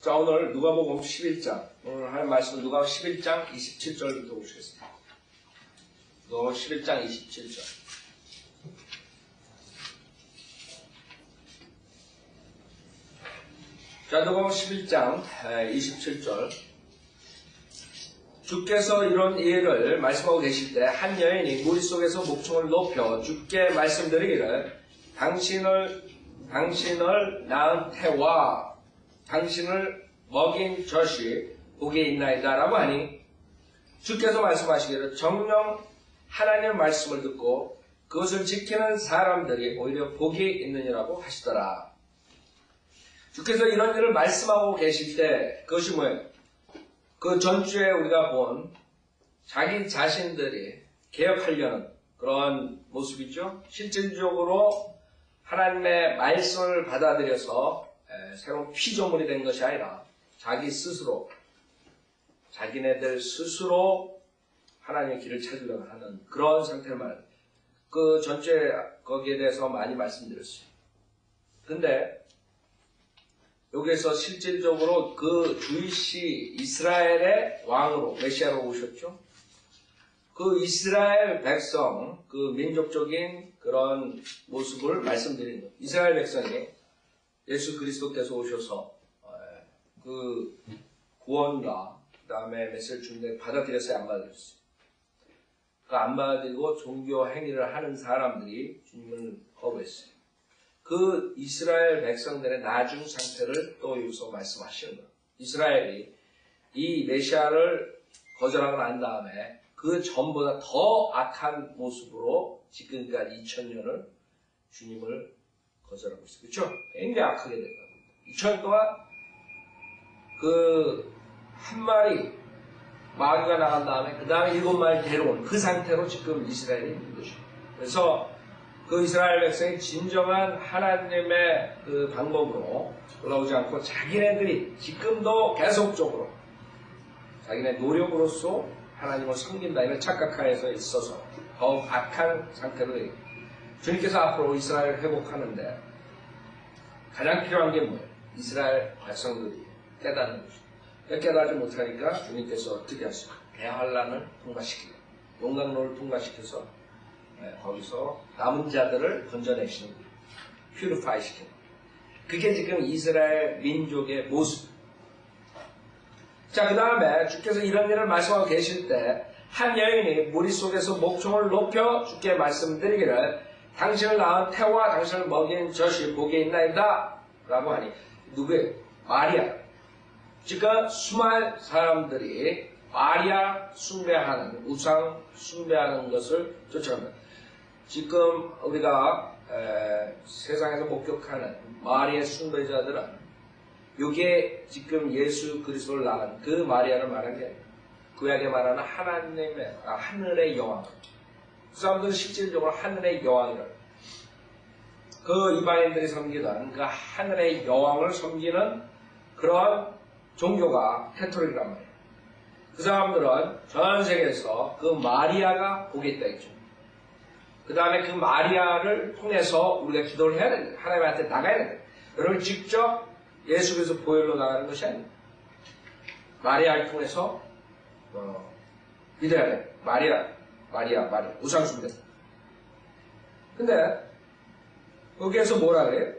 자, 오늘 누가복음 11장, 오늘 할 말씀은 누가복음 11장 27절부터 보시겠습니다. 누가복음 11장 27절. 자, 누가복음 11장 27절. 주께서 이런 예를 말씀하고 계실 때 한 여인이 물 속에서 목청을 높여 주께 말씀드리기를 당신을 낳은 태와 당신을 먹인 젖이 복에 있나이다 라고 하니 주께서 말씀하시기를 정녕 하나님의 말씀을 듣고 그것을 지키는 사람들이 오히려 복이 있느니라고 하시더라. 주께서 이런 일을 말씀하고 계실 때 그것이 뭐예요? 그 전주에 우리가 본 자기 자신들이 개혁하려는 그런 모습이죠. 실질적으로 하나님의 말씀을 받아들여서 새로운 피조물이 된 것이 아니라 자기 스스로, 자기네들 스스로 하나님의 길을 찾으려고 하는 그런 상태를 말합니다. 그 전주에 거기에 대해서 많이 말씀드렸어요. 근데 여기에서 실질적으로 그 주이시 이스라엘의 왕으로 메시아로 오셨죠. 그 이스라엘 백성, 그 민족적인 그런 모습을 말씀드리는 거예요. 이스라엘 백성이 예수 그리스도께서 오셔서 그 구원과 그 다음에 메시지를 주는데 받아들였어요? 안 받아들였어요? 그 안 받아들이고 종교 행위를 하는 사람들이 주님을 거부했어요. 그 이스라엘 백성들의 나중 상태를 또 여기서 말씀하시는 거예요. 이스라엘이 이 메시아를 거절하고 난 다음에 그 전보다 더 악한 모습으로 지금까지 2000년을 주님을 거절하고 있어요. 그렇죠? 굉장히 악하게 된다. 2000년 동안 그 한 마리 마귀가 나간 다음에 그 다음에 7마리 데려온 그 상태로 지금 이스라엘이 있는 것이죠. 그래서 그 이스라엘 백성이 진정한 하나님의 그 방법으로 돌아오지 않고 자기네들이 지금도 계속적으로 자기네 노력으로서 하나님을 섬긴다 이런 착각하에서 있어서 더욱 악한 상태로 되게 주님께서 앞으로 이스라엘을 회복하는데 가장 필요한 게 뭐예요? 이스라엘 백성들이 깨닫는 것이죠. 깨달지 못하니까 주님께서 어떻게 하시죠? 대환란을 통과시키고 용광로를 통과시켜서 거기서 남은 자들을 건져내시는 거예요. 퓨리파이 시키는 거예요. 그게 지금 이스라엘 민족의 모습. 자, 그 다음에 주께서 이런 일을 말씀하고 계실 때 한 여인이 무리 속에서 목청을 높여 주께 말씀드리기를 당신을 낳은 태와 당신을 먹인 젖이 복에 있나이다 라고 하니 누구예요? 마리아. 지금 수많은 사람들이 마리아 숭배하는 우상 숭배하는 것을 쫓아갑니다. 지금 우리가 세상에서 목격하는 마리아 숭배자들은 이게 지금 예수 그리스도를 낳은 그 마리아를 말한 게 구약에 말하는 하나님의 하늘의 여왕. 그 사람들은 실질적으로 하늘의 여왕이라고. 그 이방인들이 섬기던 그 하늘의 여왕을 섬기는 그런 종교가 캐톨릭이란 말이에요. 그 사람들은 전 세계에서 그 마리아가 복이 있다 했죠. 그 다음에 그 마리아를 통해서 우리가 기도를 해야 됩니다. 하나님한테 나가야 됩니다. 여러분 직접 예수 그리스도 보혈로 나가는 것이 아닙니다. 마리아를 통해서 믿어야 돼요. 마리아 우상숭배. 근데 거기에서 뭐라 그래요?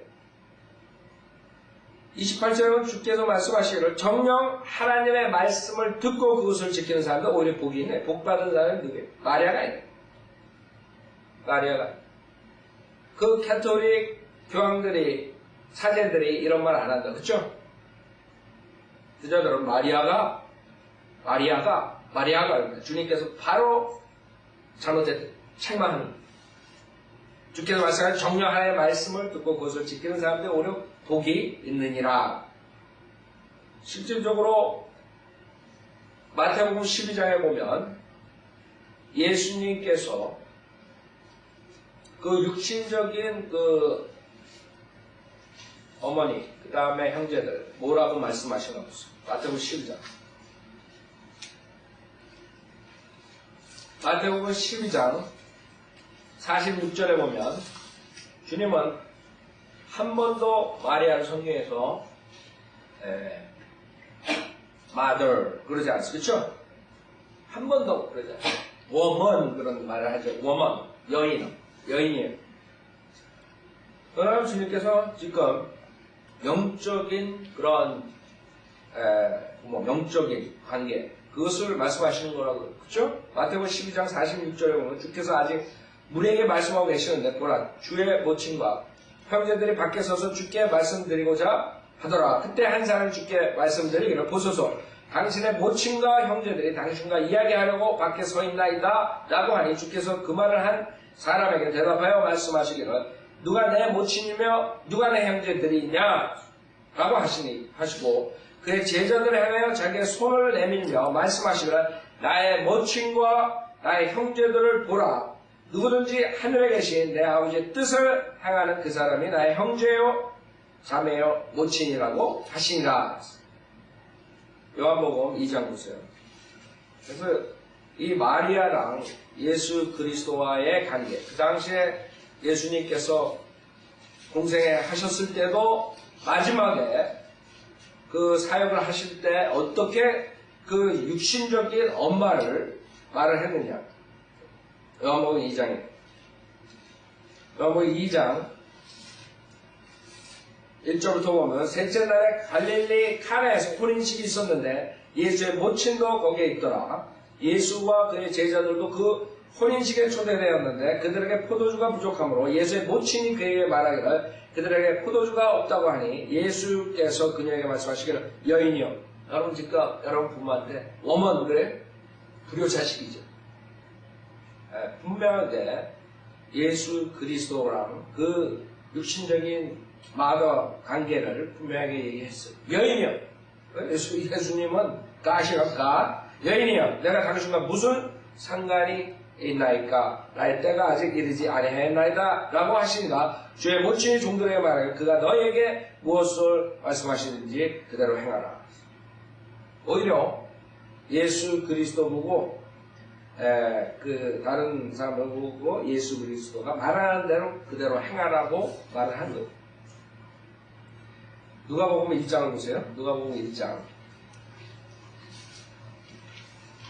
28절은 주께서 말씀하시기를 정녕 하나님의 말씀을 듣고 그것을 지키는 사람도 오히려 복이 있네. 복받은 사람은 누구예요? 마리아가 아니에요. 마리아가. 그 캐톨릭 교황들이 사제들이 이런 말 안 한다. 그쵸? 그저들은 마리아가 주님께서 바로 잘못했다. 책망하는 거예요. 주께서 말씀하신 정녕 하나님의 말씀을 듣고 그것을 지키는 사람들이 오히려 복이 있느니라. 실질적으로 마태복음 12장에 보면 예수님께서 그 육신적인 그 어머니 그 다음에 형제들 뭐라고 말씀하시나 보세요. 마태복음 12장. 마태복음 12장 46절에 보면 주님은 한 번도 마리아를 성경에서 mother 그러지 않습니까? 그렇죠? 한 번도 그러지 않아요. woman 그런 말을 하죠. woman, 여인이에요. 그러나 주님께서 지금 영적인 그런 영적인 관계 그것을 말씀하시는 거라고 그렇죠? 마태복음 12장 46절에 보면 주께서 아직 무리에게 말씀하고 계시는데 보라 주의 모친과 형제들이 밖에 서서 주께 말씀드리고자 하더라. 그때 한 사람이 주께 말씀드리기를 보소서 당신의 모친과 형제들이 당신과 이야기하려고 밖에 서 있나이다 라고 하니 주께서 그 말을 한 사람에게 대답하여 말씀하시기를 누가 내 모친이며 누가 내 형제들이냐 라고 하시고 그의 제자들을 향하여 자기의 손을 내밀며 말씀하시기를 나의 모친과 나의 형제들을 보라. 누구든지 하늘에 계신 내 아버지의 뜻을 행하는 그 사람이 나의 형제요 자매요 모친이라고 하시니라. 요한복음 2장 보세요. 그래서 이 마리아랑 예수 그리스도와의 관계 그 당시에 예수님께서 공생에 하셨을 때도 마지막에 그 사역을 하실 때 어떻게 그 육신적인 엄마를 말을 했느냐. 요한복음 2장에 요한복음 2장 1절부터 보면 셋째 날에 갈릴리 카나에서 혼인식이 있었는데 예수의 모친도 거기에 있더라. 예수와 그의 제자들도 그 혼인식에 초대되었는데 그들에게 포도주가 부족하므로 예수의 모친이 그에게 말하기를 그들에게 포도주가 없다고 하니 예수께서 그녀에게 말씀하시기를 여인이여. 여러분 지금 여러분 부모한테 워먼 그래? 불효자식이죠. 분명하게 예수 그리스도랑 그 육신적인 마더 관계를 분명하게 얘기했어요. 여인이여. 예수님은 가시가 가 여인이여 내가 당신과 무슨 상관이 있나이까 나의 때가 아직 이르지 아니하였나이다 라고 하시니까 주의 모친이 종들에게 말하기를 그가 너에게 무엇을 말씀하시는지 그대로 행하라. 오히려 예수 그리스도 보고 그 다른 사람을 보고 예수 그리스도가 말하는 대로 그대로 행하라고 말을 한 거예요. 누가복음 1장을 보세요. 누가복음 1장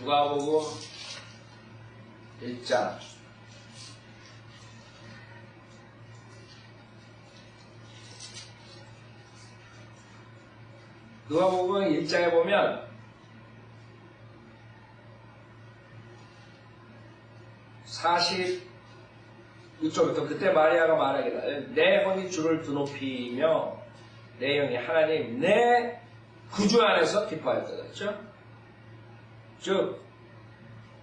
누가복음 1장 누가복음 1장에 보면 46절부터 그때 마리아가 말하기를 내 혼이 주를 드높이며 내 영이 하나님 내 구주 안에서 기뻐하였다. 그렇죠? 즉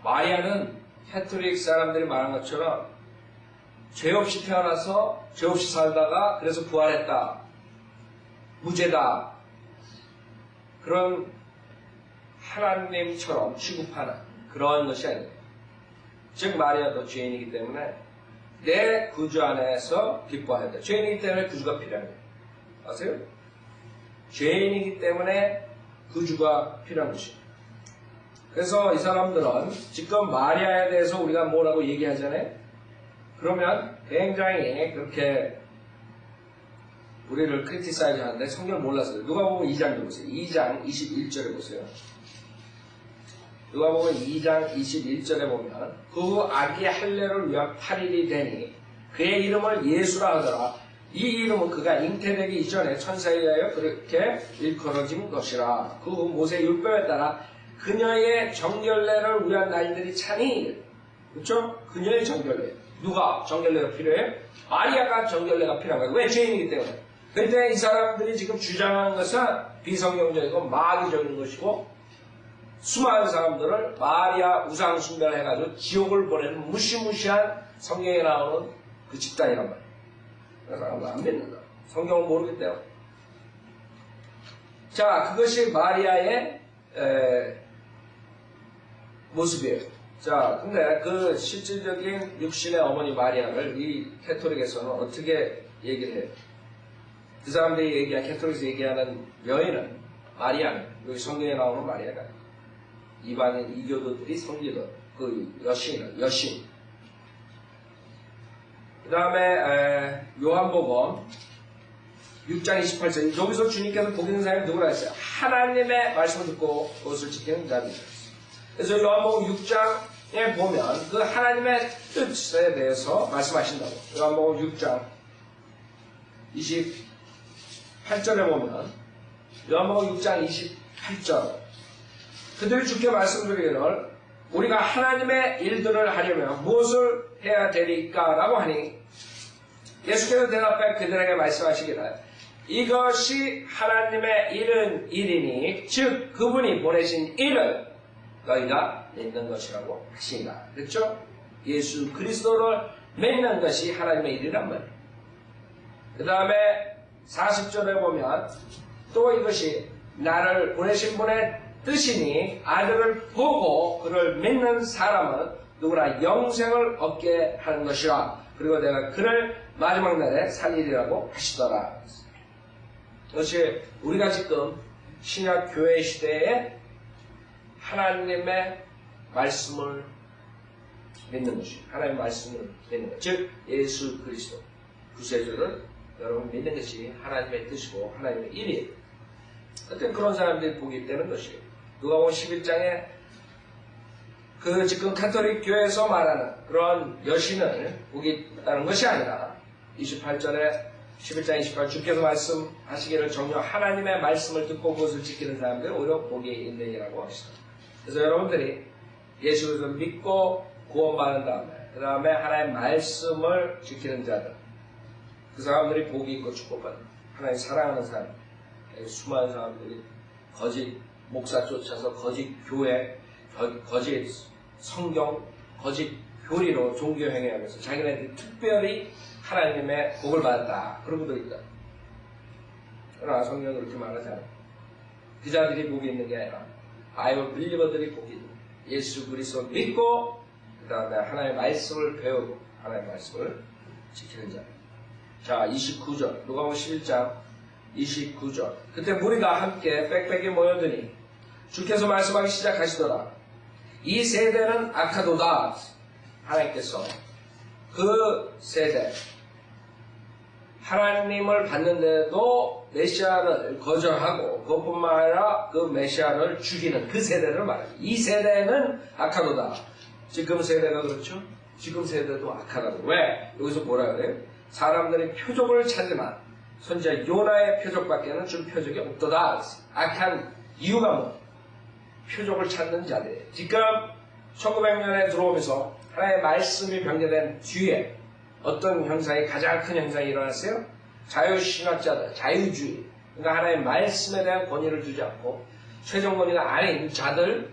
마리아는 캐톨릭 사람들이 말한 것처럼 죄 없이 태어나서 죄 없이 살다가 그래서 부활했다. 무죄다. 그런 하나님처럼 취급하는 그런 것이 아닙니다. 즉 마리아도 죄인이기 때문에 내 구주 안에서 기뻐하였다. 죄인이기 때문에 구주가 필요한 거예요. 아세요? 죄인이기 때문에 구주가 필요한 것입니다. 그래서 이 사람들은 지금 마리아에 대해서 우리가 뭐라고 얘기하잖아요. 그러면 굉장히 그렇게 우리를 크리티사이즈 하는데 성경을 몰랐어요. 누가복음 2장 보세요. 2장 21절에 보세요. 누가복음 2장 21절에 보면 그 아기 할례를 위한 8일이 되니 그의 이름을 예수라 하더라. 이 이름은 그가 잉태되기 이전에 천사에 의하여 그렇게 일컬어진 것이라. 그 후 모세 율법에 따라 그녀의 정결례를 위한 날들이 차니 그렇죠? 그녀의 정결례. 누가 정결례가 필요해? 마리아가 정결례가 필요한 거예요. 왜? 죄인이기 때문에. 그런데 이 사람들이 지금 주장하는 것은 비성경적이고 마귀적인 것이고 수많은 사람들을 마리아 우상 숭배를 해가지고 지옥을 보내는 무시무시한 성경에 나오는 그 집단이란 말이에요. 그래서 안 믿는다. 성경을 모르기 때문에. 자, 그것이 마리아의 모습이에요. 자, 근데 그 실질적인 육신의 어머니 마리아를 이 캐톨릭에서는 어떻게 얘기를 해요? 그 사람들이 캐톨릭에서 얘기하는 여인은 마리아는 여기 성경에 나오는 마리아가 이방인 이교도들이 섬기던 그 여신. 그 다음에 요한복음 6장 28절. 여기서 주님께서 복 있는 사람이 누구라 했어요? 하나님의 말씀을 듣고 그것을 지키는 자입니다. 그래서 요한복음 6장에 보면 그 하나님의 뜻에 대해서 말씀하신다고. 요한복음 6장 28절에 보면 요한복음 6장 28절 그들이 주께 말씀드리기를 우리가 하나님의 일들을 하려면 무엇을 해야 되리까? 라고 하니 예수께서 대답해 그들에게 말씀하시기를 이것이 하나님의 일이니 즉 그분이 보내신 일을 너희가 믿는 것이라고 하시니라. 그렇죠? 예수 그리스도를 믿는 것이 하나님의 일이란 말이에요. 그 다음에 40절에 보면 또 이것이 나를 보내신 분의 뜻이니 아들을 보고 그를 믿는 사람은 누구나 영생을 얻게 하는 것이라. 그리고 내가 그를 마지막 날에 살리리라고 하시더라. 그것이 우리가 지금 신약 교회 시대에 하나님의 말씀을 믿는 것이 하나님의 말씀을 믿는 것. 즉 예수 그리스도 구세주를 여러분 믿는 것이 하나님의 뜻이고 하나님의 일이에요. 어떤 그런 사람들이 복이 되는 것이에요. 누가복음 11장에 그 지금 카톨릭 교회에서 말하는 그런 여신을 복이 있다는 것이 아니라 28절에 11장 28절 주께서 말씀하시기를 정녕 하나님의 말씀을 듣고 그것을 지키는 사람들이 오히려 복이 있는 이라고 하시다. 그래서 여러분들이 예수 그리스도를 믿고 구원받은 다음에 그 다음에 하나님의 말씀을 지키는 자들 그 사람들이 복이 있고 축복받는 하나님 사랑하는 사람 수많은 사람들이 거짓 목사 쫓아서 거짓 교회 거짓 성경 거짓 교리로 종교 행위하면서 자기네들이 특별히 하나님의 복을 받았다 그런 분들이 있다. 그러나 성경은 그렇게 말하지 않아요. 그 자들이 복이 있는 게 아니라 바이블 빌리버들이 복이 있는 예수 그리스도를 믿고 그 다음에 하나님의 말씀을 배우고 하나님의 말씀을 지키는 자. 자 29절 누가복음 11장 29절 그때 무리가 함께 빽빽이 모여드니 주께서 말씀하기 시작하시더라. 이 세대는 악하도다. 하나님께서 그 세대 하나님을 받는데도 메시아를 거절하고 그것뿐만 아니라 그 메시아를 죽이는 그 세대를 말해요. 이 세대는 악하도다. 지금 세대가 그렇죠? 지금 세대도 악하다고. 왜? 여기서 뭐라 그래요? 사람들이 표적을 찾지만 선지자 요나의 표적밖에는 줄 표적이 없도다. 악한 이유가 뭐? 표적을 찾는 자들. 지금 1900년에 들어오면서 하나님의 말씀이 변개된 뒤에 어떤 현상이 가장 큰 현상이 일어났어요? 자유신학자들, 자유주의. 그러니까 하나님의 말씀에 대한 권위를 두지 않고 최종 권위가 아닌 자들,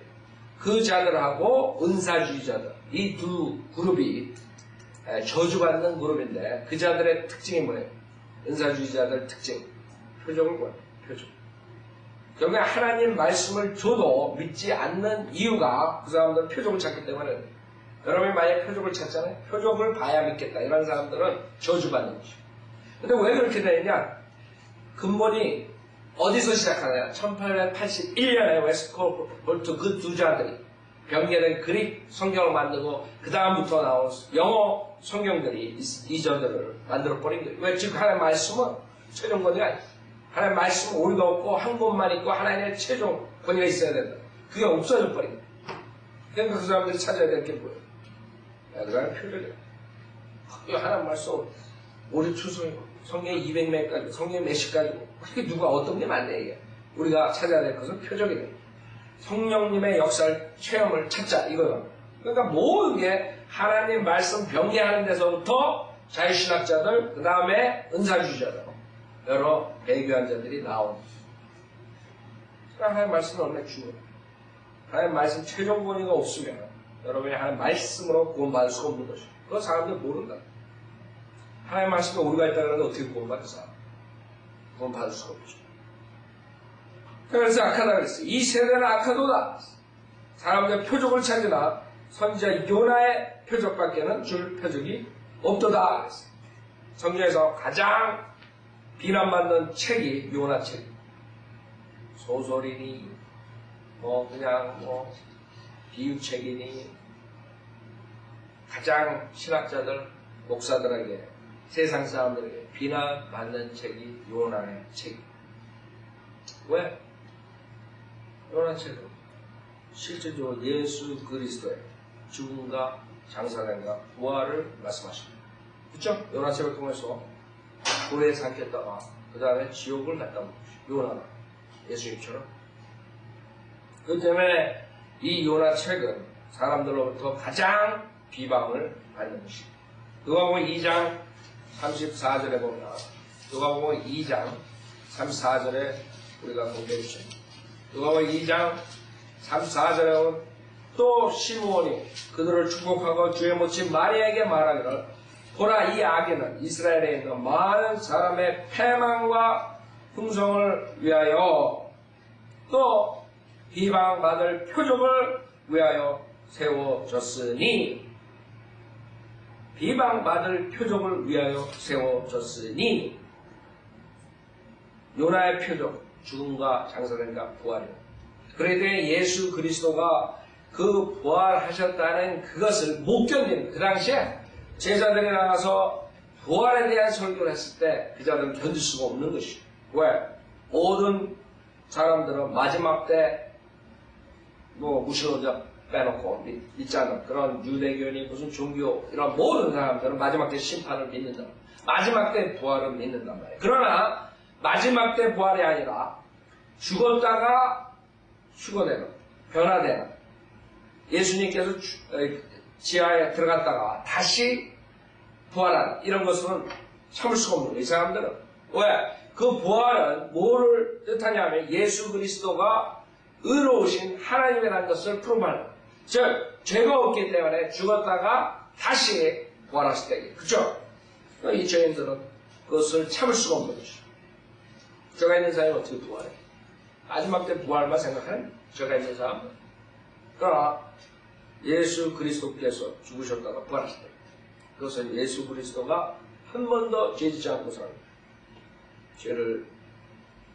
그 자들하고 은사주의자들. 이 두 그룹이 저주받는 그룹인데 그 자들의 특징이 뭐예요? 은사주의자들 특징. 표적을 뭐예요? 표적. 결국에 하나님 말씀을 줘도 믿지 않는 이유가 그 사람들은 표적을 찾기 때문에 여러분이 만약에 표적을 찾잖아요. 표적을 봐야 믿겠다. 이런 사람들은 저주받는 것이죠. 근데 왜 그렇게 되느냐? 근본이 어디서 시작하나요? 1881년에 웨스트콜트 그 두 자들이 변개된 그릭 성경을 만들고 그 다음부터 나온 영어 성경들이 이전들을 만들어버린 거예요. 왜? 지금 하나님의 말씀은 최종 권위가 아니에요. 하나님의 말씀은 오류가 없고 한 곳만 있고 하나님의 최종 권위가 있어야 된다. 그게 없어져 버린 거예요. 그러니까 그 사람들이 찾아야 될 게 뭐예요? 그거는 표적이야. 하나님 말씀 오류 추수이고 성경에 200몇 가지 성경에 몇십 가지고 그게 누가 어떤 게 맞네 이게. 우리가 찾아야 될 것은 표적이네. 성령님의 역사를 체험을 찾자 이거요. 그러니까 모든 게 하나님 말씀 변개하는 데서부터 자유신학자들 그 다음에 은사주의자들 여러 배교한 자들이 나온. 하나님 말씀은 얼마나 중요해요. 하나님 말씀 최종 권위가 없으면 여러분이 하나님 말씀으로 구원받을 수가 없는 것이죠. 그건 사람들 모른다. 하나님 말씀에 오류가 있다 그러는데 어떻게 구원받을 사람? 구원받을 수가 없죠. 그래서 악하다 그랬어요. 이 세대는 악하도다. 사람들 표적을 찾으나 선지자 요나의 표적밖에는 줄 표적이 없도다 그랬어요. 성경에서 가장 비난받는 책이 요나 책. 소설이니 그냥 비유책이니 가장 신학자들 목사들에게 세상 사람들에게 비난받는 책이 요나의 책. 왜? 요나 책은 실질적으로 예수 그리스도의 죽음과 장사됨과 부활을 말씀하십니다. 그렇죠? 요나 책을 통해서 불에 삼켰다가 그 다음에 지옥을 갔다 온 것이죠. 요나가 예수님처럼. 그 때문에 이 요나 책은 사람들로부터 가장 비방을 받는 것입니다. 누가복음 2장 34절에 보면 누가복음 2장 34절에 우리가 공개해 주죠. 누가복음 2장 34절에 보면 또 시므온이 그들을 축복하고 주의 모친 마리아에게 말하기를 보라 이 아기는 이스라엘에 있는 많은 사람의 패망과 흥성을 위하여 또 비방받을 표적을 위하여 세워졌으니 비방받을 표적을 위하여 세워졌으니 요나의 표적 죽음과 장사됨과 부활이다. 그에 대해 예수 그리스도가 그 부활하셨다는 그것을 못 견디는 그 당시에 제자들이 나가서 부활에 대한 설교를 했을 때 그 자들은 견딜 수가 없는 것이죠. 왜? 모든 사람들은 마지막 때 뭐 무신론자 빼놓고 믿지 않는 그런 유대교인이 무슨 종교 이런 모든 사람들은 마지막 때 심판을 믿는다. 마지막 때 부활을 믿는단 말이에요. 그러나 마지막 때 부활이 아니라 죽었다가 휴거되는 변화되는 예수님께서 지하에 들어갔다가 다시 부활하는 이런 것은 참을 수가 없는 거예요. 이 사람들은. 왜? 그 부활은 뭐를 뜻하냐면 예수 그리스도가 의로우신 하나님이라는 것을 프로브하는 거예요. 즉 죄가 없기 때문에 죽었다가 다시 부활하실 때예요. 그죠? 이 죄인들은 그것을 참을 수가 없는 것이죠. 죄가 있는 사람이 어떻게 부활해? 마지막 때 부활만 생각하는 죄가 있는 사람은. 그러나 예수 그리스도께서 죽으셨다가 부활하실 때 그것은 예수 그리스도가 한 번도 죄짓지 않고 삽니다.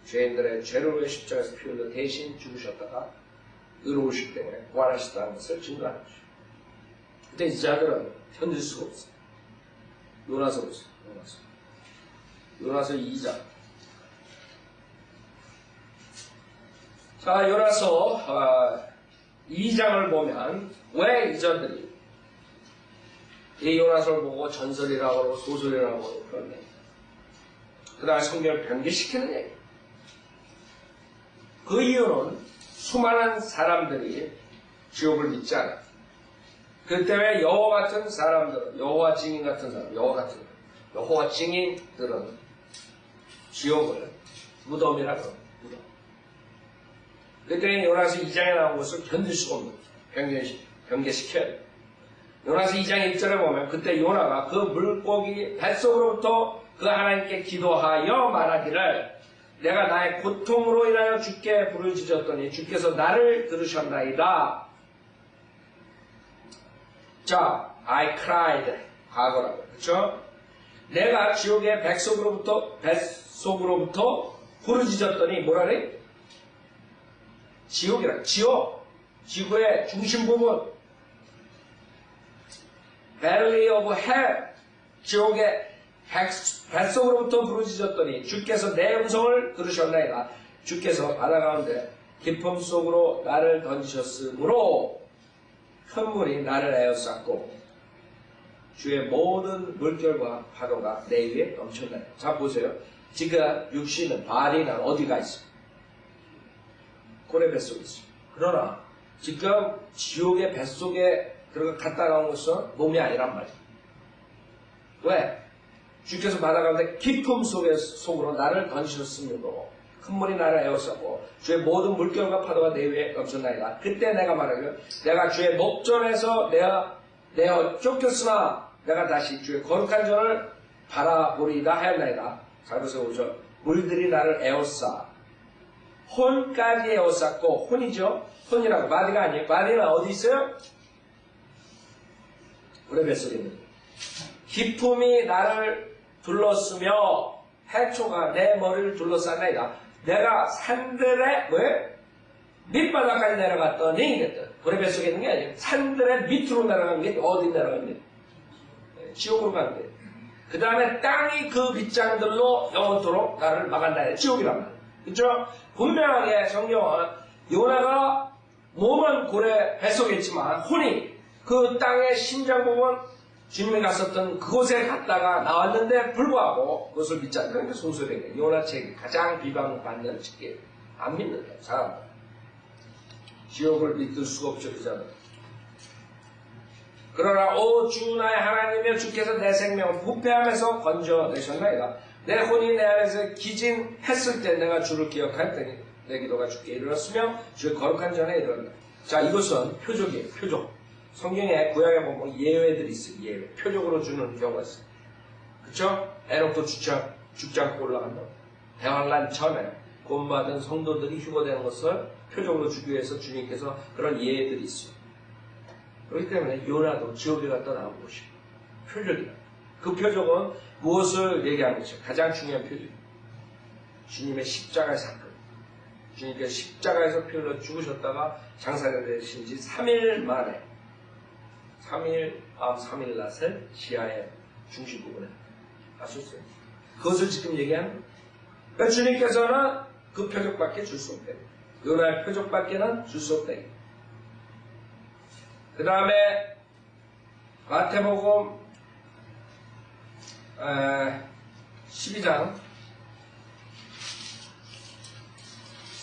죄인들의 죄를 위해 십자가에서 피 흘려 대신 죽으셨다가 의로우시기 때문에 부활하셨다는 것을 증거하는 것이죠. 그때 이 자들은 견딜 수가 없어요. 요나서 보세요. 요나서 2장. 자, 요나서 2장을 보면 왜 이자들이 이 요나서를 보고 전설이라고 하고 소설이라고 하고 그런 얘기. 그 다음에 성경을 변개시키는 얘기. 그 이유는 수많은 사람들이 지옥을 믿지 않아요. 그 때문에 여호와 같은 사람들은, 여호와 증인 같은 사람, 여호와 증인들은 지옥을 무덤이라고 합니다. 무덤. 그때 요나서 2장에 나온 것을 견딜 수가 없는 거죠. 변개시켜야 돼요. 요나서 2장 1절에 보면 그때 요나가 그 물고기 뱃속으로부터 그 하나님께 기도하여 말하기를 내가 나의 고통으로 인하여 주께 부르짖었더니 주께서 나를 들으셨나이다. 자, I cried. 과거라고. 그렇죠? 내가 지옥의 뱃속으로부터 부르짖었더니 뭐라 그래? 지옥이라. 지구의 중심 부분. Valley of Hell. 지옥의 뱃속으로부터 부르짖었더니 주께서 내 음성을 들으셨나이다. 주께서 바다 가운데 깊음 속으로 나를 던지셨으므로 큰 물이 나를 에워쌌고 주의 모든 물결과 파도가 내 위에 넘쳤나이다. 자 보세요. 지금 육신은 바디는 어디가 있어? 고래 뱃속에 있어. 그러나 지금 지옥의 뱃속에 갔다 나온 것은 몸이 아니란 말이야. 왜? 주께서 바다 가운데 깊음 속으로 나를 던지셨으므로 큰 물이 나를 에워싸고 주의 모든 물결과 파도가 내 위에 넘쳤나이다. 그때 내가 말하기를 내가 주의 목전에서 내어 쫓겼으나 내가 다시 주의 거룩한 전을 바라보리이다 하였나이다. 잘 보세요. 오죠. 물들이 나를 에워싸 혼까지 에워쌌고 혼이죠. 혼이라고 바디가 아니에요. 바디는 어디 있어요? 우리 뱃속에 있는 기품이 나를 둘렀으며 해초가 내 머리를 둘러쌌나이다. 내가 산들의 밑바닥까지 내려갔더니 이랬다. 우리 뱃속에 있는 게 아니에요. 산들의 밑으로 내려간 게 어디 내려간 게 지옥으로 가는 거예요. 그 다음에 땅이 그 빗장들로 영원토록 나를 막았다. 지옥이란 말이에요. 그렇죠? 분명하게 성경은 요나가 몸은 고래 뱃속에 있지만 혼이 그 땅의 심장 부분 주님이 갔었던 그곳에 갔다가 나왔는데 불구하고 그것을 믿지 않는 게 송수된 거예요. 요나 책이 가장 비방받는 책이에요. 안 믿는 거예요. 사람들. 지옥을 믿을 수가 없죠. 그자는. 그러나 오 주 나의 하나님이여 주께서 내 생명을 부패함에서 건져내셨나이다. 내 혼이 내 안에서 기진했을 때 내가 주를 기억하였더니 내 기도가 주께 이르렀으며 주의 거룩한 전에 이르렀다. 자, 이것은 표적이에요. 표적. 성경에 구약에 보면 예외들이 있어요. 예외. 표적으로 주는 경우가 있어요. 그쵸? 에녹도 죽지 않고 올라간다. 대환란 전에 구원받은 성도들이 휴거되는 것을 표적으로 주기 위해서 주님께서 그런 예외들이 있어요. 그렇기 때문에 요나도 지옥에 갔다 나온 것이에요. 표적이다. 그 표적은 무엇을 얘기하는 것이에요? 가장 중요한 표적이에요. 주님의 십자가의 사건. 주님께서 십자가에서 피 흘려 죽으셨다가 장사가 되신 지 3일 만에 3일 밤 3일 낮을 지하의 중심 부분에 하셨어요. 그것을 지금 얘기하는 거예요. 그러니까 주님께서는 그 표적밖에 줄 수 없대요. 요나의 표적밖에는 줄 수 없대요. 그 다음에 마태복음 12장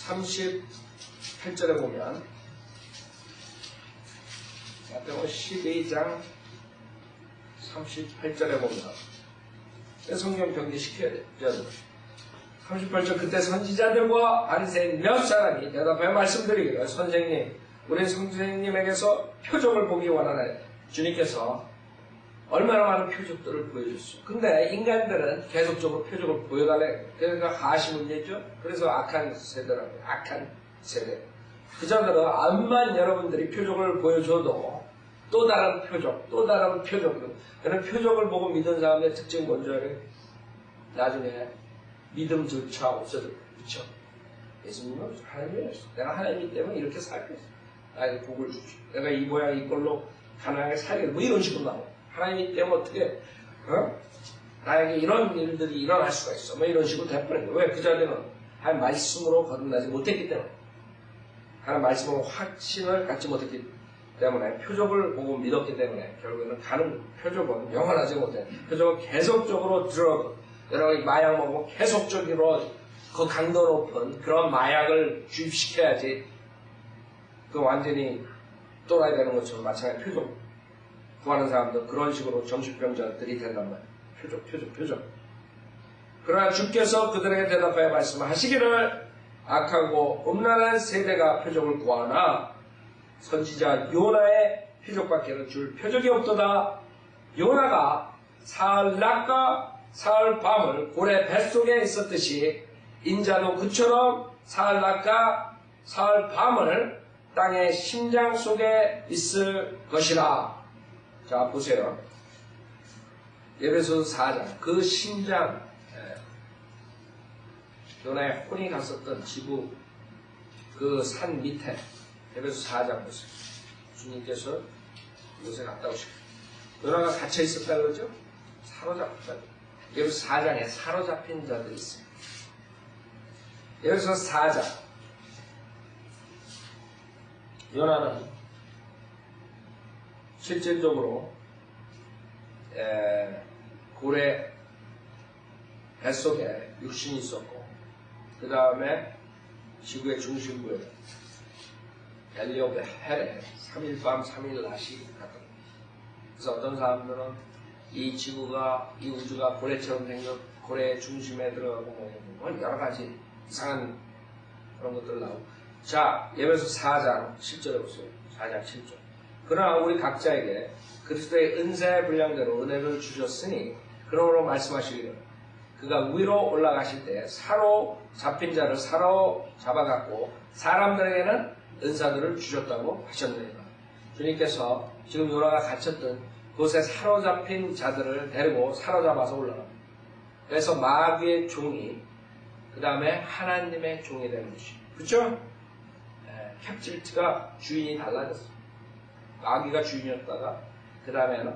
38절에 보면 마태복음 12장 38절에 보면 성경 경계시켜야 돼요. 38절 그때 선지자들과 바리새인 몇 사람이 대답하여 말씀드리기를 선생님 우리 선생님에게서 표적을 보기 원하나요? 주님께서 얼마나 많은 표적들을 보여줬어요. 근데 인간들은 계속적으로 표적을 보여달래. 그러니까 하시 문제죠. 그래서 악한 세대라고요. 악한 세대. 그자들은 암만 여러분들이 표적을 보여줘도 또 다른 표적, 또 다른 표적으로. 그런 표적을 보고 믿은 사람의 특징 뭔지 알아요? 나중에 믿음조차 없어질 거예요. 그렇죠? 예수님은 하나님이었어. 내가 하나님이기 때문에 이렇게 살겠어. 나에게 복을 주십시오. 내가 이 모양 이꼴로 가난하게 살겠어. 뭐 이런 식으로 나와요. 하나님이기 때문에 어떻게 나에게 이런 일들이 일어날 수가 있어. 뭐 이런 식으로 돼버린 거예요. 왜? 그 자들은 하나님 말씀으로 거듭나지 못했기 때문에. 하나님 말씀으로 확신을 갖지 못했기 때문에 표적을 보고 믿었기 때문에 결국에는 가는 표적은 영원하지 못해. 표적은 계속적으로 들어가고 여러분이 마약 먹으면 계속적으로 그 강도 높은 그런 마약을 주입시켜야지 그 완전히 또라이 되는 것처럼 마찬가지 표적 구하는 사람도 그런 식으로 정신병자들이 된단 말이에요. 표적. 그러나 주께서 그들에게 대답하여 말씀하시기를 악하고 음란한 세대가 표적을 구하나 선지자 요나의 표적밖에는 줄 표적이 없도다. 요나가 사흘 낮과 사흘 밤을 고래 뱃속에 있었듯이 인자도 그처럼 사흘 낮과 사흘 밤을 땅의 심장 속에 있을 것이라. 자 보세요. 에베소서 4장 그 심장 요나의 혼이 갔었던 지구 그 산 밑에 에베소 4장 보세요. 주님께서 이곳에 갔다 오시고 요나가 갇혀 있었다 그러죠? 사로잡혔다. 에베소 4장에 사로잡힌 자들이 있어요. 에베소 4장 요나는 실질적으로 고래 뱃속에 육신이 있었고 그 다음에 지구의 중심부에 벨리오베 헬에 3일 밤 3일 낮이 갔다. 그래서 어떤 사람들은 이 지구가 이 우주가 고래처럼 생겨 고래의 중심에 들어가고 뭐 여러 가지 이상한 그런 것들 나오고. 자 에베소 4장 7절에 보세요. 4장 7절. 그러나 우리 각자에게 그리스도의 은사의 분량대로 은혜를 주셨으니 그러므로 말씀하시기를 그가 위로 올라가실 때 사로잡힌 자를 사로잡아갖고 사람들에게는 은사들을 주셨다고 하셨느니라. 주님께서 지금 요나가 갇혔던 그곳에 사로잡힌 자들을 데리고 사로잡아서 올라갑니다. 그래서 마귀의 종이 그 다음에 하나님의 종이 되는 것이에요. 그렇죠? 캡티비티가 주인이 달라졌어요. 마귀가 주인이었다가 그 다음에는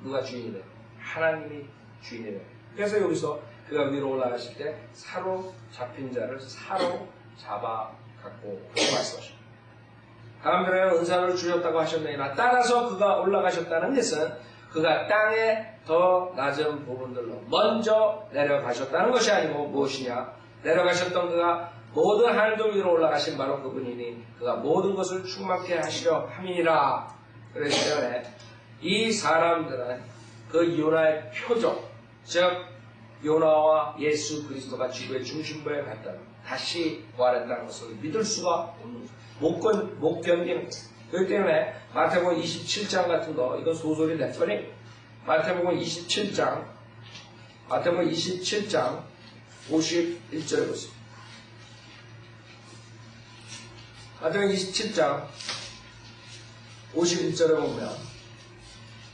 누가 주인이 돼요? 하나님이 주인이래. 그래서 여기서 그가 위로 올라가실 때 사로잡힌 자를 사로잡아 갖고 그렇게 말씀하십니다. 다음 절에는 은사를 주셨다고 하셨느니라. 따라서 그가 올라가셨다는 것은 그가 땅에 더 낮은 부분들로 먼저 내려가셨다는 것이 아니고 무엇이냐? 내려가셨던 그가 모든 하늘들 위로 올라가신 바로 그분이니 그가 모든 것을 충만케 하시려 함이니라. 그렇기 때문에 이 사람들은 그 요나의 표적, 즉 요나와 예수 그리스도가 지구의 중심부에 갔다 다시 부활했다는 것을 믿을 수가 없는 거죠. 못 견디는 거예요. 그렇기 때문에 마태복음 27장 같은 거, 이건 소설이 냈더니 마태복음 27장 51절에 보세요. 마태복음 27장 51절에 보면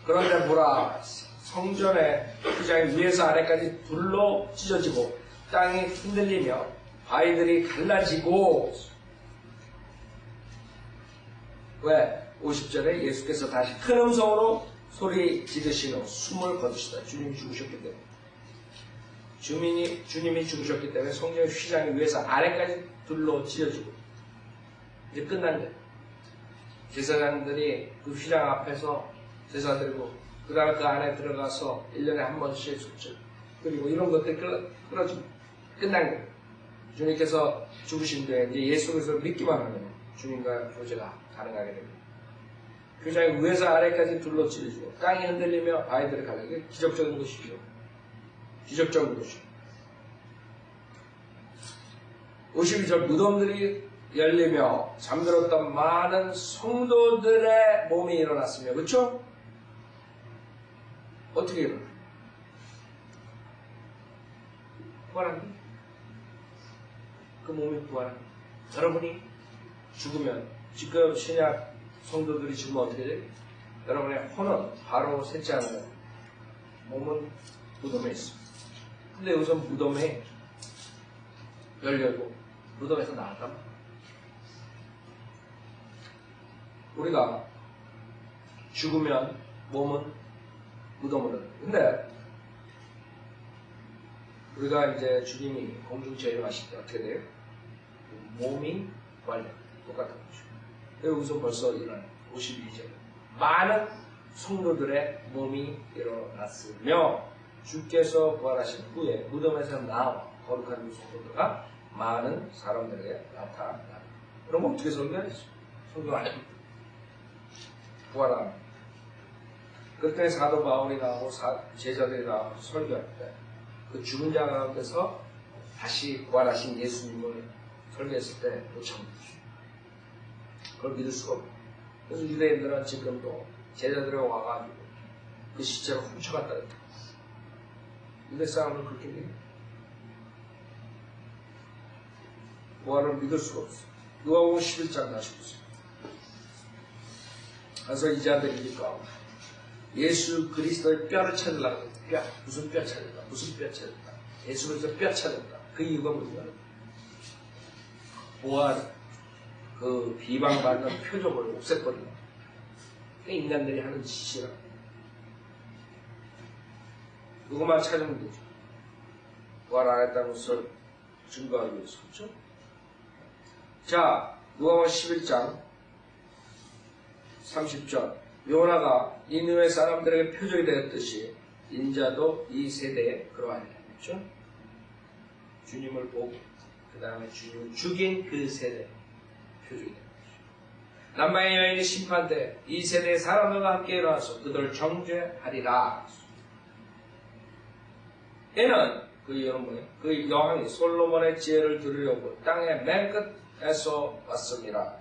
그런데 보라 성전의 휘장이 위에서 아래까지 불로 찢어지고 땅이 흔들리며 바위들이 갈라지고 왜? 50절에 예수께서 다시 큰 음성으로 소리 지르신 후 숨을 거두시다. 주님이 죽으셨기 때문에. 주님이 죽으셨기 때문에 성전의 휘장이 위에서 아래까지 불로 찢어지고 이제 끝난 거예요. 제사장들이 그 휘장 앞에서 제사 드리고 그 다음에 그 안에 들어가서 1년에 한 번씩 속죄 그리고 이런 것들이 끊어지고 끝난 거예요. 주님께서 죽으신 뒤에 이제 예수 그리스도를 믿기만 하면 주님과 교제가 가능하게 됩니다. 휘장이 위에서 아래까지 둘러 찢어지고 땅이 흔들리며 바위들이 갈라지고 기적적인 것이죠. 기적적인 것이죠. 52절 무덤들이 열리며 잠들었던 많은 성도들의 몸이 일어났으며 그렇죠? 어떻게 일어나? 부활합니다. 그 몸이 부활합니다. 여러분이 죽으면 지금 신약 성도들이 죽으면 어떻게 돼요? 여러분의 혼은 바로 셋지 않아요. 몸은 무덤에 있습니다. 근데 여기서 무덤에 열려고 무덤에서 나왔단 말이에요. 우리가 죽으면 몸은 무덤으로. 근데 우리가 이제 주님이 공중체에 하실 때 어떻게 돼요? 몸이 완료 똑같은 거죠. 여기서 벌써 일어나요. 52절. 많은 성도들의 몸이 일어났으며 주께서 부활하신 후에 무덤에서 나와 거룩한 성도들과 많은 사람들에게 나타났다. 그럼 어떻게 설교하겠어? 설교 안 해요. 부활합니다. 그때 사도 바울이 나오고 제자들이 나와서 설교할 때 그 죽은 자 가운데서 다시 부활하신 예수님을 설교했을 때 놓쳐먹죠. 그걸 믿을 수가 없고 그래서 유대인들은 지금도 제자들이 와가지고 그 시체를 훔쳐갔다 그랬다. 유대 사람은 그렇게 믿어요. 부활을 믿을 수가 없어. 누가복음 11장 다시 보세요. 그래서 이 자들이니까 예수 그리스도의 뼈를 찾으려고 뼈. 무슨 뼈 찾을까? 무슨 뼈 찾을까? 예수 그리스도의 뼈 찾을까? 그 이유가 뭐냐? 부활, 그 비방받는 표적을 없애버리는 그 인간들이 하는 짓이라. 누구만 찾으면 되죠. 부활 안 했다는 것을 증거하기 위해서. 그렇죠? 자, 누가복음 11장 30절. 요나가 니느웨 사람들에게 표적이 되었듯이 인자도 이 세대에 그러하리라. 그렇죠? 주님을 보고 그 다음에 주님을 죽인 그 세대 표적이 되는 것이죠. 남방의 여인이 심판대 이 세대의 사람들과 함께 일어나서 그들을 정죄하리라. 얘는 그 여왕이 솔로몬의 지혜를 들으려고 땅의 맨 끝에서 왔습니다.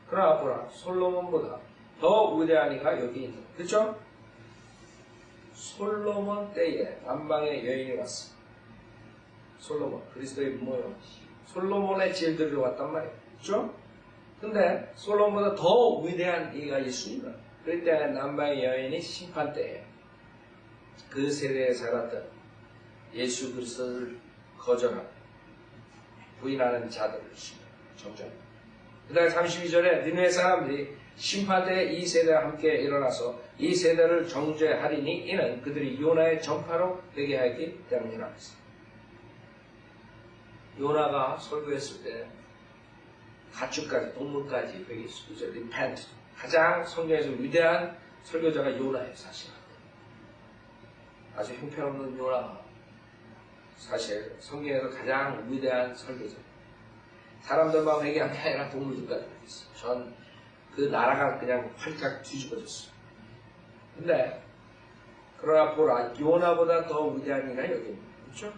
그러나 보라 솔로몬보다 더 위대한 이가 여기 있는. 그렇죠? 솔로몬 때에 남방의 여인이 왔습니다. 솔로몬, 그리스도의 모형. 솔로몬의 지혜를 들으러 왔단 말이에요. 그렇죠? 근데 솔로몬보다 더 위대한 이가 예수님이다. 그럴 때 남방의 여인이 심판 때에 그 세대에 살았던 예수 그리스도를 거절하고 부인하는 자들을 정죄합니다. 그 다음에 32절에 니느웨 사람들이 심판대에 이 세대와 함께 일어나서 이 세대를 정죄하리니 이는 그들이 요나의 전파로 회개하였기 때문이라 했습니다. 요나가 설교했을 때 가축까지 동물까지 회개했습니다. repent. 가장 성경에서 위대한 설교자가 요나예요. 사실 아주 형편없는 요나가 사실 성경에서 가장 위대한 설교자. 사람들만 회개한 게 아니라 동물들까지 회개했어요. 전 그 나라가 그냥 활짝 뒤집어졌어요. 근데 그러나 보라, 요나보다 더 위대한 이가 여기 있는 거죠.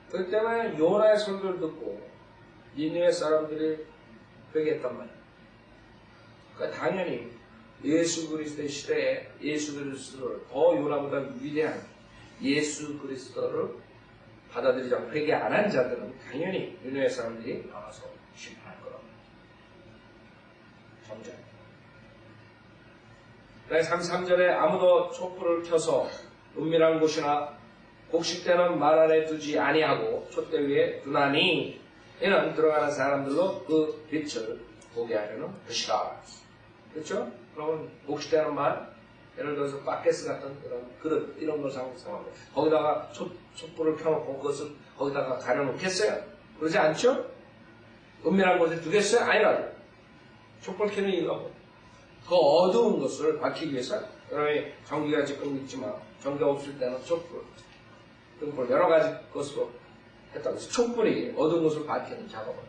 그렇기 때문에 요나의 설교를 듣고 니느웨 사람들이 회개했단 말이에요. 그러니까 당연히 예수 그리스도의 시대에 예수 그리스도를 더 요나보다 위대한 예수 그리스도를 받아들이자 회개 안 한 자들은 당연히 니느웨 사람들이 나와서 심판할 거라고. 정죄. 33절에 아무도 촛불을 켜서 은밀한 곳이나 곡식되는 말 안에 두지 아니하고 촛대 위에 두나니 이는 들어가는 사람들로 그 빛을 보게 하려는 것이라. 그렇죠? 그러면 곡식되는 말, 예를 들어서 바켓스 같은 그런 그릇 이런 걸 상상하고 거기다가 촛불을 켜놓고 그것을 거기다가 가려놓겠어요? 그러지 않죠? 은밀한 곳에 두겠어요? 아니라도 촛불 켜는 이유가 뭐? 그 어두운 것을 밝히기 위해서 여러분이 전기가 지금 있지만 전기가 없을 때는 촛불 등불 여러 가지 것으로 했다고 해서 촛불이 어두운 것을 밝히는 작업을.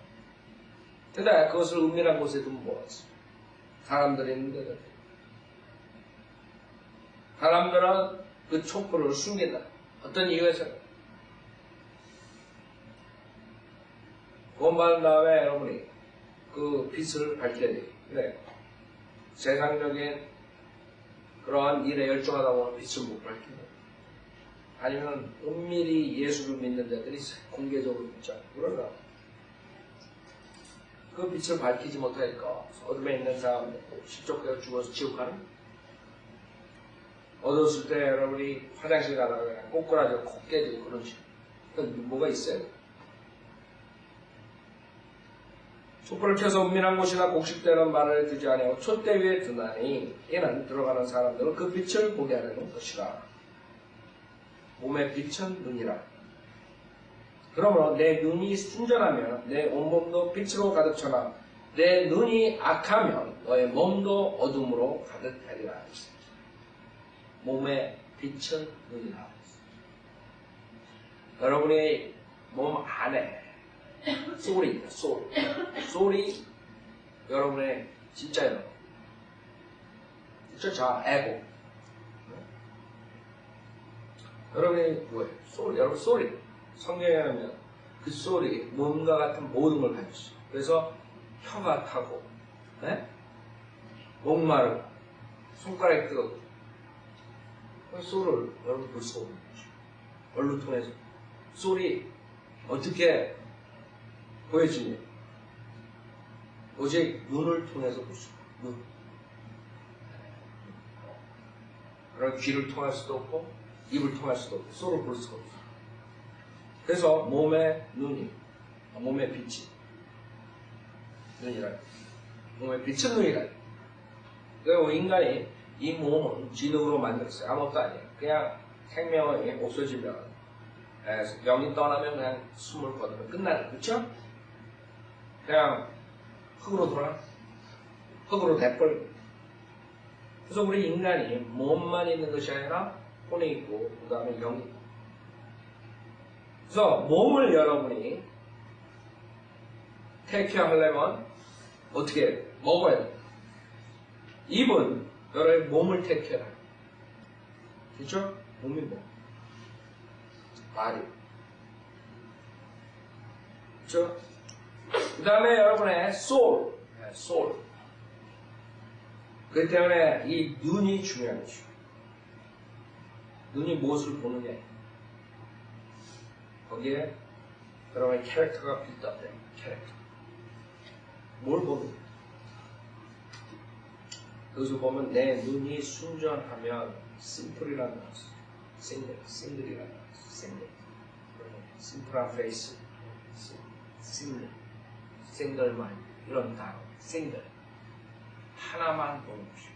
근데 그것을 은밀한 곳에 두면 뭐겠어? 사람들이 있는데 사람들은 그 촛불을 숨긴다. 어떤 이유에서? 구원받은 다음에 여러분이 그 빛을 밝혀야 돼요. 근데 세상적인 그러한 일에 열중하다 보면 빛을 못 밝힌다. 아니면 은밀히 예수를 믿는 자들이 공개적으로 믿지 않고 그러나 그 빛을 밝히지 못하니까 어둠에 있는 사람들 실족해서 죽어서 지옥 가는. 어두웠을 때 여러분이 화장실 가다가 그냥 꼬꾸라지고 코 깨지고 그런 식으로. 그러니까 뭐가 있어요? 촛불을 켜서 은밀한 곳이나 곡식되는 말을 두지 아니하고 촛대 위에 두나니 이는 들어가는 사람들은 그 빛을 보게 하려는 것이라. 몸의 빛은 눈이라. 그러므로 내 눈이 순전하면 내 온몸도 빛으로 가득 차나 내 눈이 악하면 너의 몸도 어둠으로 가득하리라. 몸의 빛은 눈이라. 여러분의 몸 안에 소울이 있다. 소울이 여러분의 진짜 여러분. 진짜 자, 에고. 여러분이 뭐예요? 소울, 여러분 소울이. 성경에 하면 그 소울이 몸과 같은 모든 걸 가지고 있어요. 그래서 혀가 타고, 네? 목마르고, 손가락이 뜨겁고. 그 소울을 여러분 볼 수가 없는 거죠. 얼로 통해서. 소울이 어떻게 보여지니? 오직 눈을 통해서 볼 수 있어요. 눈. 그런 귀를 통할 수도 없고, 입을 통할 수도 없고, 소울을 볼 수가 없어요. 그래서 몸의 눈이, 몸의 빛이 눈이라. 몸의 빛은 눈이라. 그리고 인간이 이 몸은 진흙으로 만들었어요. 아무것도 아니에요. 그냥 생명이 없어지면, 영이 떠나면 그냥 숨을 거두면 끝나는, 그렇죠? 그냥 흙으로 돌아, 흙으로 내버려. 그래서 우리 인간이 몸만 있는 것이 아니라 혼이 있고 그 다음에 영이 있고. 그래서 몸을 여러분이 테이크어 하려면 어떻게 먹어야 돼요? 입은 여러분의 몸을 테이크어 해요. 그렇죠? 몸이 뭐? 말이. 그렇죠? 그 다음에 여러분의 soul. 그렇기 때문에 이 눈이 중요한 것이죠. 눈이 무엇을 보느냐. 거기에 여러분의 캐릭터가 빗답돼요. 캐릭터. 뭘 보느냐. 여기서 보면 내 눈이 순전하면 심플이라는 거 있어요. 싱글이라는 거 있어요. 심플한 페이스. 싱글 마인드. 이런 단어, 싱글. 하나만 보는 것이고,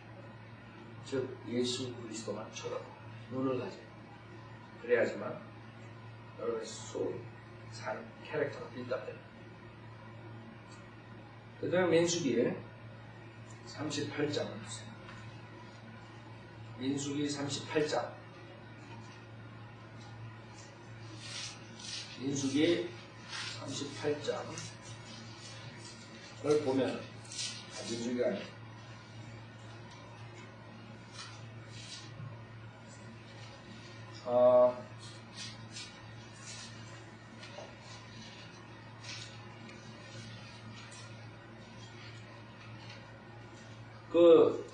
즉 예수 그리스도만 쳐다보고 눈을 가져요. 그래야지만 여러분의 소울, 산, 캐릭터가 빌드업됩니다. 그 다음에 민수기 38장을 보세요. 민수기 38장. 민수기 38장. 그걸 보면, 민수기가 아니에요. 그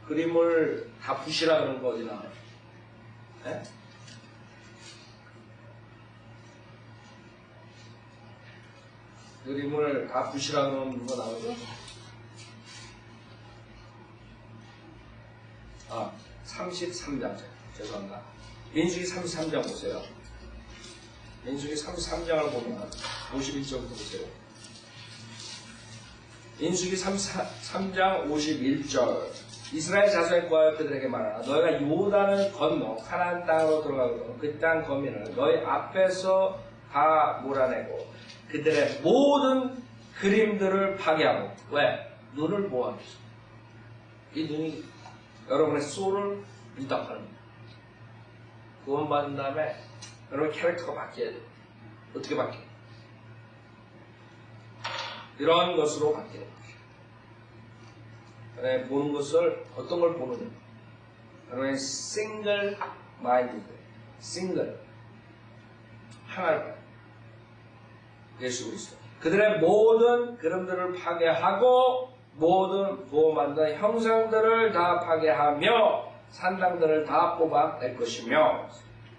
그림을 다 부시라 그러는 거 어디 나와요? 네? 그림을 다 부시라 그러는 거 나오죠? 33장. 죄송합니다. 민수기 33장 보세요. 민수기 33장을 보면 51절부터 보세요. 민수기 3장 51절. 이스라엘 자손에 구하여 그들에게 말하라. 너희가 요단을 건너 가나안 땅으로 들어가거든 그 땅 거민을 너희 앞에서 다 몰아내고 그들의 모든 그림들을 파괴하고. 왜? 눈을 보호하기 위해서. 이 눈이 여러분의 소울을 밀답하는 거예요. 구원받은 다음에 여러분 캐릭터가 바뀌어야 돼요. 어떻게 바뀌어요? 이런 것으로 바뀌어야 돼요. 여러분이 보는 것을 어떤 걸 보느냐. 여러분의 싱글 마인드, 싱글 하나를 봐요. 예수 그리스도. 그들의 모든 그림들을 파괴하고 모든 구원받는 형상들을 다 파괴하며 산당들을 다 뽑아낼 것이며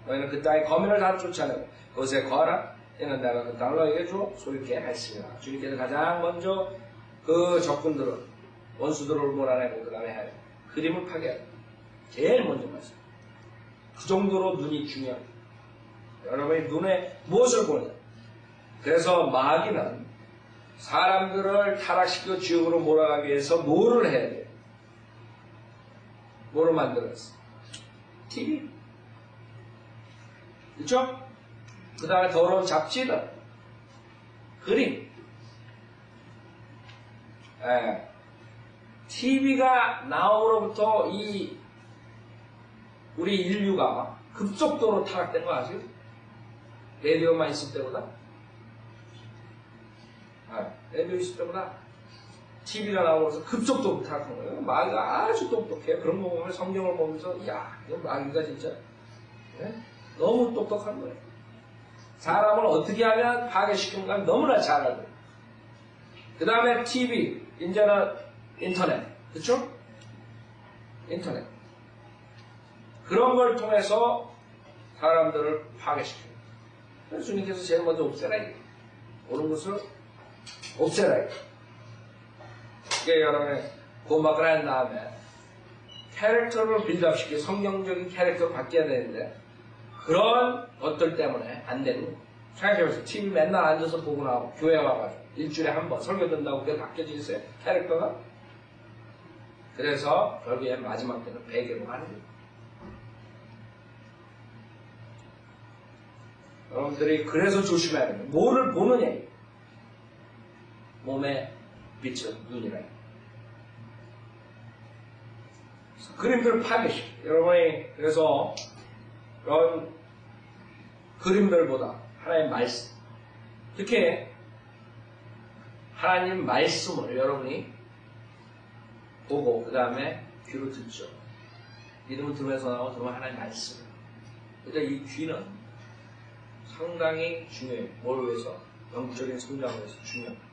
너희는 그 땅의 거민을 다 쫓아내고 그것에 거하라. 이는 내가 그 땅을 너희에게 주어 소유케 하였으니라. 주님께서 가장 먼저 그 적군들을 원수들을 몰아내고 그 다음에 해야 돼. 그림을 파괴하라. 제일 먼저 말씀. 그 정도로 눈이 중요합니다. 여러분이 눈에 무엇을 보느냐. 그래서 마귀는 사람들을 타락시켜 지옥으로 몰아가기 위해서 뭐를 해야 돼요? 뭐를 만들었어? TV. 그렇죠? 그 다음에 더러운 잡지들, 그림. TV가 나오로부터 우리 인류가 급속도로 타락된 거 아세요? 라디오만 있을 때보다? 라디오 있을 때보다 TV가 나오면서 급속도로 타락한 거예요. 마귀가 아주 똑똑해요. 그런 거 보면 성경을 보면서 이야, 이건 마귀가 진짜 너무 똑똑한 거예요. 사람을 어떻게 하면 파괴시키는가 너무나 잘 알고. 그 다음에 TV, 이제는 인터넷, 그렇죠? 인터넷. 그런 걸 통해서 사람들을 파괴시켜요. 그래서 주님께서 제일 먼저 없애라 이게. 옳은 것을 없애라 이게. 이게 여러분의 구원받고 난 다음에 캐릭터를 빌드업시키고 성경적인 캐릭터로 바뀌어야 되는데 그런 것들 때문에 안 되는 거예요. 생각해보세요. TV 맨날 앉아서 보고 나오고 교회 와가지고 일주일에 한 번 설교 듣는다고 그게 바뀌어지겠어요? 캐릭터가? 그래서 결국에 마지막 때는 베개로 가는 거예요. 여러분들이 그래서 조심해야 됩니다. 뭐를 보느냐. 몸에 빛은 눈이라. 그림들을 파괴시켜요. 여러분이 그래서 그런 그림들보다 하나님의 말씀, 특히 하나님 말씀을 여러분이 보고 그 다음에 귀로 듣죠. 믿음은 들으면서 나오고 들으면 하나님 말씀. 근데 이 귀는 상당히 중요해요. 뭘 위해서? 영적인 성장을 위해서 중요합니다.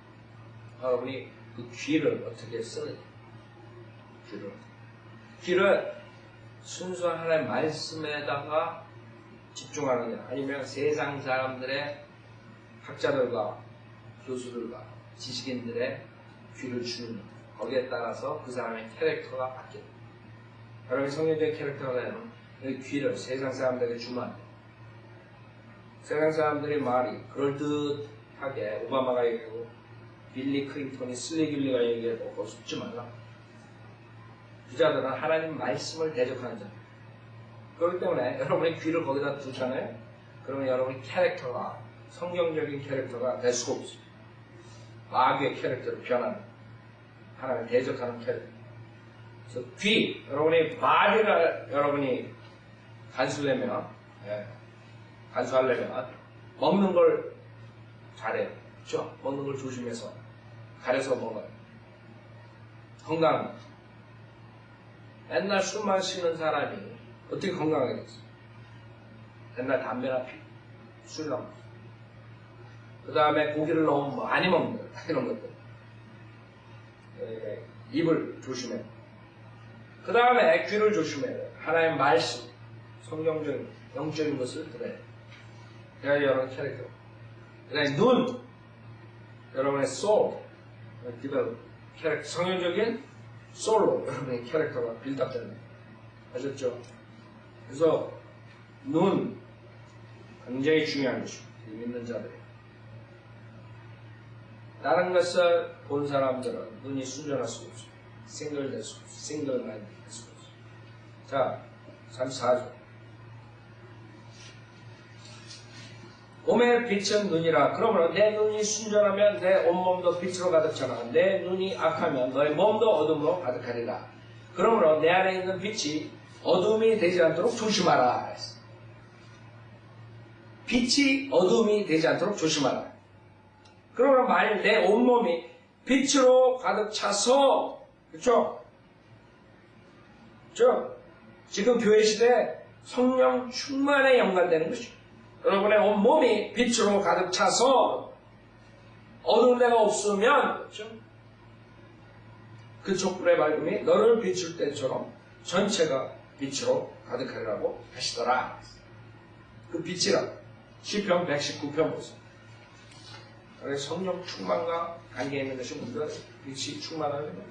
여러분이 그 귀를 어떻게 쓰느냐. 귀를 순수한 하나님의 말씀에다가 집중하느냐, 아니면 세상 사람들의 학자들과 교수들과 지식인들의 귀를 주느냐, 거기에 따라서 그 사람의 캐릭터가 바뀝니다. 여러분이 성경적인 캐릭터가 되면 그 귀를 세상 사람들에게 주면 안 돼요. 세상 사람들이 말이 그럴듯하게 오바마가 얘기하고 빌리 클린턴이 슬리길리가 얘기해도 그거 속지 말라. 부자들은 하나님 말씀을 대적하는 자. 그렇기 때문에 여러분의 귀를 거기다 두잖아요. 그러면 여러분의 캐릭터가 성경적인 캐릭터가 될 수가 없어요. 마귀의 캐릭터로 변하는 하나님 대적하는 캐릭터. 그래서 귀, 여러분이 마귀를 여러분이 간수하려면 먹는 걸 잘해요. 그렇죠? 먹는 걸 조심해서 가려서 먹어요. 건강. 맨날 술 마시는 사람이 어떻게 건강하겠어요? 맨날 담배나 피고 술이나 먹고 그 다음에 고기를 너무 많이 먹는 거 이런 것들. 입을 조심해요. 그 다음에 귀를 조심해야 돼요. 하나님의 말씀, 성경적인, 영적인 것을 들어야 돼요. 그래야 여러분 캐릭터. 그 다음에 눈, 여러분의 soul, 캐릭터, 성경적인 soul로 여러분의 캐릭터가 빌드업되는 거예요. 아셨죠? 그래서 눈, 굉장히 중요한 것이고 믿는 자들이. 다른 것을 본 사람들은 눈이 순전할 수가 없어요. 싱글될 수 없어요. 싱글마인드 될 수가 없어요. 자, 34절. 몸의 빛은 눈이라. 그러므로 내 눈이 순전하면 내 온몸도 빛으로 가득하나 내 눈이 악하면 너의 몸도 어둠으로 가득하리라. 그러므로 내 안에 있는 빛이 어둠이 되지 않도록 조심하라. 빛이 어둠이 되지 않도록 조심하라. 그러면 만일 내 온몸이 빛으로 가득 차서, 그렇죠? 지금 교회 시대에 성령 충만에 연관되는 것이죠. 여러분의 온몸이 빛으로 가득 차서 어두운 데가 없으면, 그렇죠? 그 촛불의 밝음이 너를 비출 때처럼 전체가 빛으로 가득하리라고 하시더라. 그 빛이라. 시편 119편 보세요. 성령 충만과 관계 있는 것이 뭔가 빛이 충만하면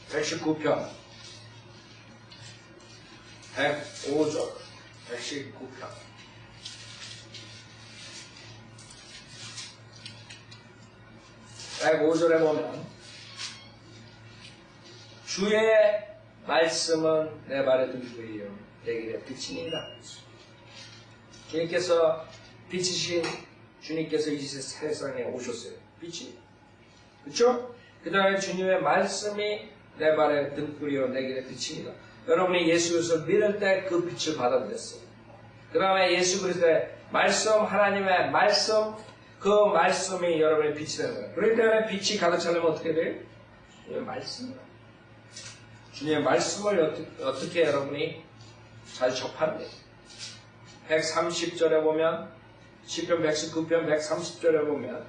119편 105절 119편 105절에 보면 주의 말씀은 내 발에 등불이요 내 길에 빛이니라. 주님께서 빛이신 주님께서 이 세상에 오셨어요. 빛이. 그렇죠? 그 다음에 주님의 말씀이 내 발에 등불이요 내 길에 빛입니다. 여러분이 예수 그리스도를 믿을 때 그 빛을 받아들였어요. 그 다음에 예수 그리스도의 말씀, 하나님의 말씀, 그 말씀이 여러분의 빛이 되는 거예요. 그렇기 때문에 빛이 가득 차려면 어떻게 돼요? 주님의 말씀이에요. 주님의 말씀을 어떻게 여러분이 잘 접하는데 130절에 보면 시편 119편 130절에 보면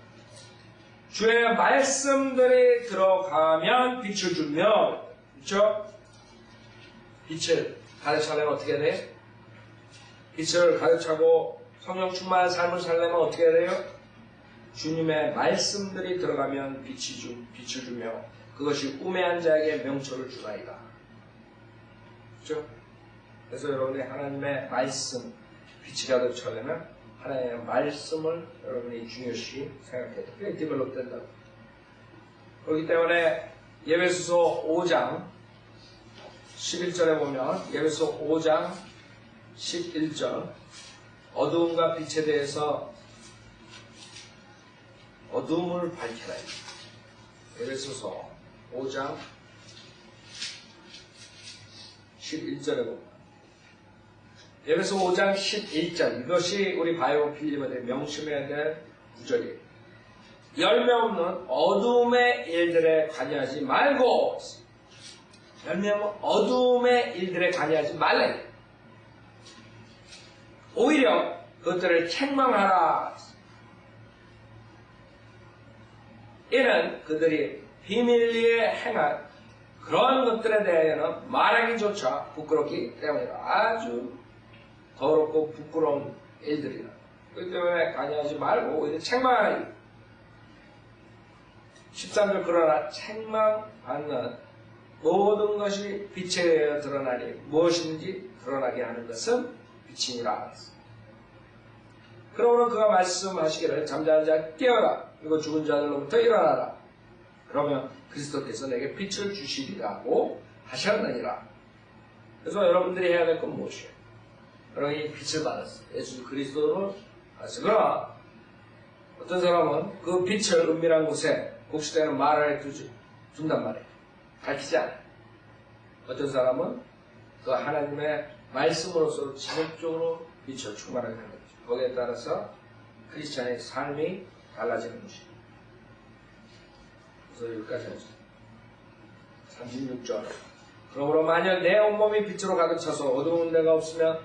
주의 말씀들이 들어가면 빛을 주며, 그렇죠? 빛을 가득 차려면 어떻게 해야 돼요? 빛을 가득 차고 성령 충만한 삶을 살려면 어떻게 해야 돼요? 주님의 말씀들이 들어가면 빛을 주며 그것이 우매한 자에게 명철을 주나이다. 그렇죠? 그래서 여러분이 하나님의 말씀, 빛이 가득 차려면 하나님의 말씀을 여러분이 중요시 생각해야 돼요. 그게 디벨롭 된다고. 그렇기 때문에 예배소서 5장 11절에 보면 예배소 5장 11절 어두움과 빛에 대해서 어두움을 밝혀라. 예배소서 5장 11절에 보면 예배소 5장 11절 이것이 우리 바이오 필리버들이 명심해야 될 구절이에요. 열매 없는 어둠의 일들에 관여하지 말고 열매 없는 어둠의 일들에 관여하지 말래. 오히려 그것들을 책망하라. 이는 그들이 비밀리에 행한 그런 것들에 대해서는 말하기조차 부끄럽기 때문이라. 아주 더럽고 부끄러운 일들이라. 그렇기 때문에 관여하지 말고 오히려 책망하라. 13절 그러나 책망받는 모든 것이 빛에 의해 드러나니 무엇인지 드러나게 하는 것은 빛이니라. 그 그러므로 그가 말씀하시기를 잠자는 자 깨어라. 그리고 죽은 자들로부터 일어나라. 그러면 그리스도께서 내게 빛을 주시리라고 하셨느니라. 그래서 여러분들이 해야 될 건 무엇이에요? 여러분이 빛을 받았어요. 예수 그리스도를 받았어요. 그러나 어떤 사람은 그 빛을 은밀한 곳에 곡시되는 말 안에 둔단 말이에요. 밝히지 않아요. 어떤 사람은 그 하나님의 말씀으로서 지속적으로 빛을 충만하게 하는 거죠. 거기에 따라서 크리스찬의 삶이 달라지는 것이에요. 그래서 여기까지 하죠. 36절. 그러므로 만약 내 온몸이 빛으로 가득 차서 어두운 데가 없으면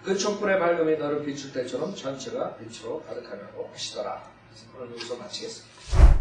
그 촛불의 밝음이 너를 비출 때처럼 전체가 빛으로 가득하라고 하시더라. 오늘 여기서 마치겠습니다.